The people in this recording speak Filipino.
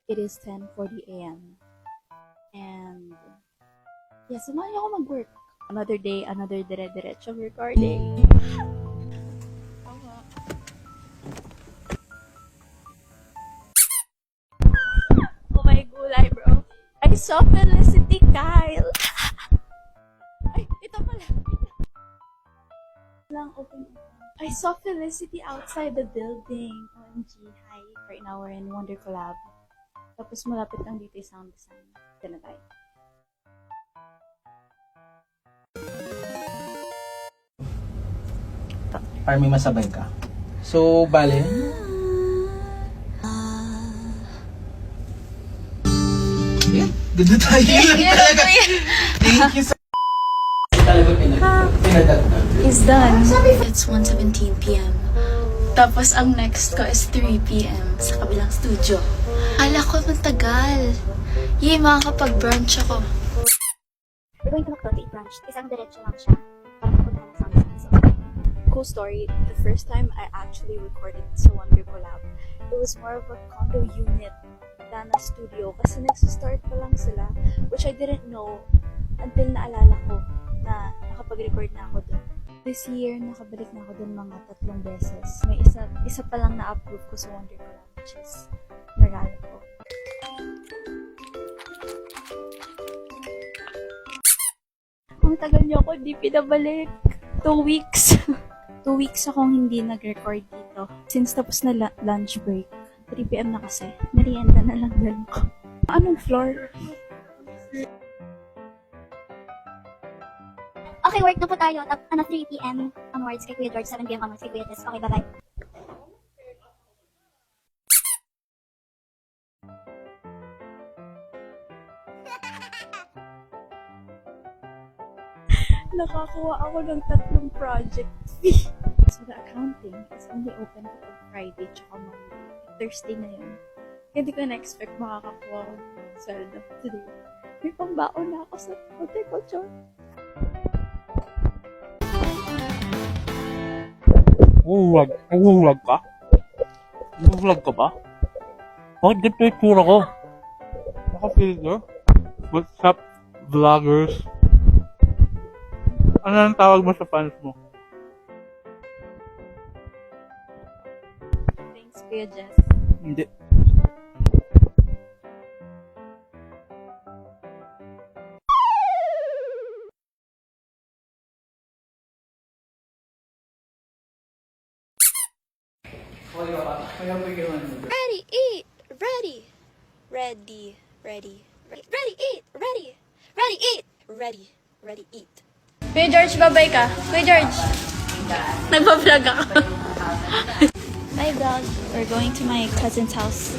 It is 10:40 a.m. And yeah, samahan niyo ako mag-work. Another day, another dire-diretsong recording. Oh my gulay, bro. I saw Felicity Kyle. Ay, ito pala. Lang open. I saw Felicity outside the building. OMG, hi. Right now we're in Wonder Collab. Tapos malapit lang dito yung sound design. Ito na tayo. Para may masabay ka. So, bale. Yeah, ganda tayo. Talaga. Thank you so talaga pinadagdag. Is done. It's 1:17 p.m. Tapos ang next ko is 3 p.m. sa kabilang studio. Ala ko matagal. Yay, makakapag-brunch ako. We're going to Macdote branch. Isang diretso lang siya. Para mapunta ng sound design. So, Cool story. The first time I actually recorded sa Wonder Collab, it was more of a condo unit than a studio kasi nagsistart pa lang sila, which I didn't know until naalala ko na nakapag-record na ako dun. This year, nakabalik na ako dun mga 3 beses. May isa pa lang na-approve ko sa Wonder Collab, which is Meralco. Ang tagal niyo ako hindi pinabalik. 2 weeks. 2 weeks akong hindi nag-record dito. Since tapos na lunch break. 3 p.m. na kasi. Merienda na lang din ko. Anong floor? okay, work na po tayo. 3 p.m. onwards kay Kuya George, 7 p.m. onwards kay Kuya Tess. Okay, bye-bye. Nakakuha ako ng 3 project fee. So the accounting is only open kapag Friday tsaka Monday. Thursday na yun. Kaya di ko na-expect makakakuha ko ng sweldo today. May pambaon na ako sa horticulture. Nag-vlog ka? Nag-vlog ka ba? Bakit ganito yung tsura ko? Naka-filter? What's up, vloggers? Ano ang tawag mo sa fans mo? Thanks, Kuya Jess. Hindi. Ready, eat, ready. Ready, ready, ready. Ready, eat, ready. Ready, eat, ready. Ready, eat. Kuya George, babay ka. Kuya George. Nagpa-vlog ako. Bye, vlog. We're going to my cousin's house.